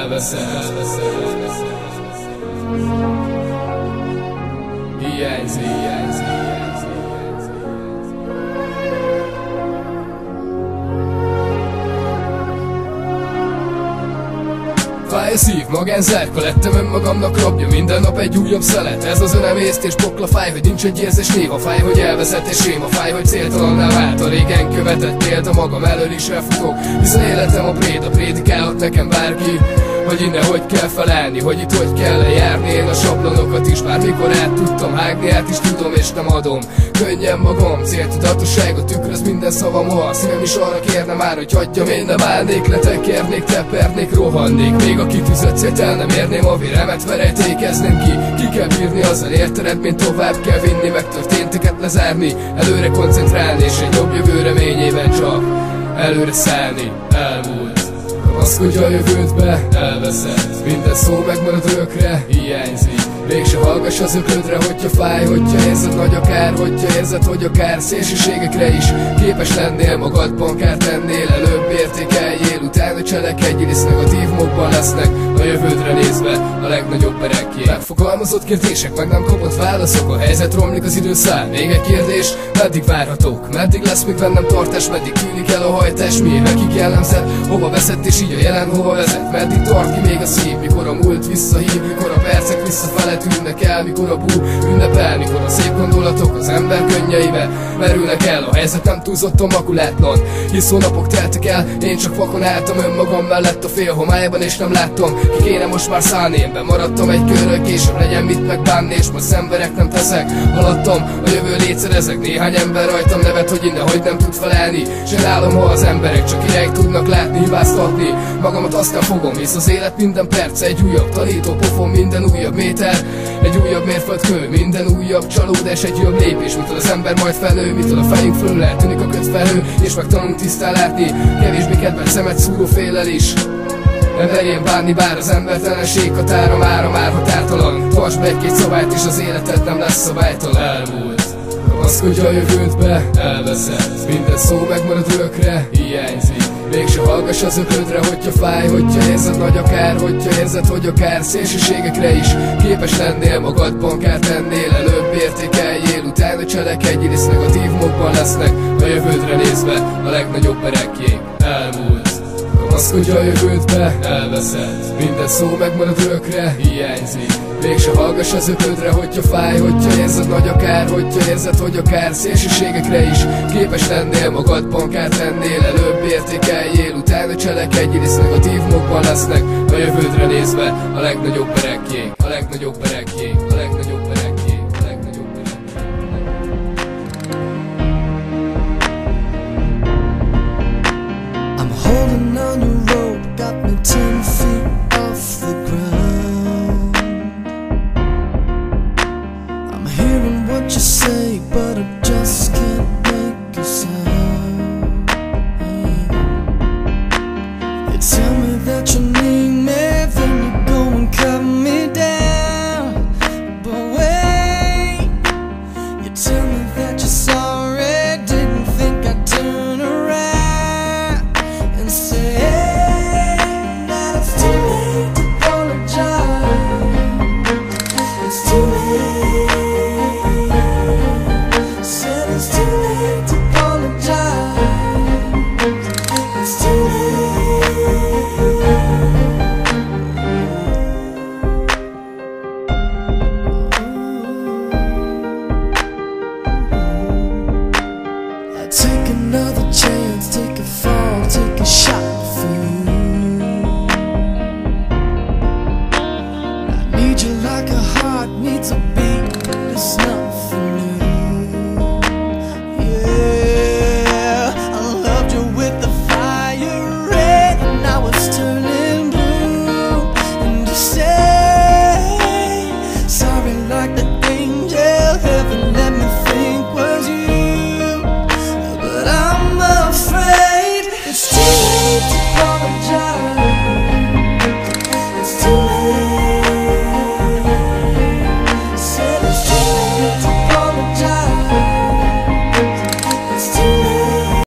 elveszed. Hiányzik. Fáj a szív, magánzárka, lettem önmagamnak rabja. Minden nap egy újabb szelet, ez az önemésztés pokla. Fáj, hogy nincs egy érzés néha, fáj, hogy elveszett és séma. Fáj, hogy céltalanná vált a régen követett példa. Magam elől is elfutok, hiszen életem a préda. Prédikálhat nekem bárki, hogy innen hogy kell felállni, hogy itt hogy kell lejárni. Én a sablonokat is bármikor át tudtam hágni, át is tudom és nem adom könnyen magam. Céltudatosságot tükröz minden szavam, ha a szívem is arra kérne már, hogy hagyjam. Én nem állnék, letekernék, tepernék, rohannék. Még a kitűzött célt el nem érném, a véremet verejtékezném ki kell bírni, azzal ért eredményt tovább kell vinni, megtörténteket lezárni, előre koncentrálni, és egy jobb jövő reményében csak előre szállni. Elmúlt, kapaszkodj a jövődbe, elveszed. Minden szó megmarad örökre, hiányzik. Mégse hallgass az öködre, hogyha fáj, hogyha érzed nagy akár, hogyha érzed, hogy akár szélsőségekre is képes lennél, magadban kár tennél. Előbb értékeljél, utána cselekedjél, hisz negatívumokban lesznek a jövődre nézve a legnagyobb erekjé. Megfogalmazott kérdések, meg nem kapott válaszok, a helyzet romlik, az idő száll. Még egy kérdés, meddig várhatok? Meddig lesz még bennem tartás? Meddig tűnik el a hajtás? Mi évekig jellemzett? Hova veszett és így a jelen hova vezet? Meddig tart ki még a szív? Mikor a múlt visszahív? Mikor a percek visszafele tűnnek el? Mikor a bú ünnepel? Mikor a szép gondolatok az ember könnyeibe merülnek el? A helyzet nem túlzottan makulátlan, hisz hónapok teltek el, én csak vakon álltam önmagam mellett a fél homályban, és nem láttam, ki kéne most már szállni. Én bemaradtam egy körről, később legyen mit megbánni, és most emberek nem teszek. Haladtam, a jövő létszerezek, néhány ember rajtam nevet, hogy innen hogy nem tud felállni. Zsánálom, ha az emberek csak irányt tudnak látni, hibáztatni. Magamat azt nem fogom, hisz az élet minden perc egy újabb tanító pofon, minden újabb méter egy újabb mérföldkő, minden újabb csalódás egy újabb lépés. Mitől az ember majd felnő, mitől a fejünk fölül eltűnik a kötfelhő, és megtanulunk tisztán látni, kevésbé kedvelt szemet szúró félel is. Ne verjen bánni, bár az embertelenség határa mára már határtalan. Tartsd be egy-két szabályt, és az életed nem lesz szabálytalan. Elmúlt, kapaszkodj a jövődbe, elveszed. Minden szó megmarad örökre, hiányzik. Mégse hallgass az öködre, hogyha fáj, hogyha érzed nagy akár, hogyha érzed, hogy akár szélsőségekre is képes lennél, magadban kár tennél. Előbb értékeljél, utána cselekedjél, hisz negatívumokban lesznek a jövődre nézve a legnagyobb erekjék. Elmúlt, kapaszkodj a jövődbe, elveszed. Minden szó megmarad örökre, hiányzik. Mégse hallgass az öködre, hogyha fáj, hogyha érzed nagy akár, hogyha érzed, hogy akár szélsőségekre is képes lennél, magadban kár tennél. Előbb értékeljél, utána cselekedjél, hisz negatívumokban lesznek a jövődre nézve a legnagyobb erekjék, a legnagyobb erekjék, a legnagyobb erekjék, a legnagyobb erekjék. I'm holding on your rope, got me 10 feet off the ground. I'm hearing what you say, but I just can't make a sound. You tell me that you need me, then you go and cut me down. But wait, you tell me that you're sorry, didn't think I'd turn around and say that it's too late to apologize. It's too late. Said it's too late to apologize. It's too late. I take another chance, take a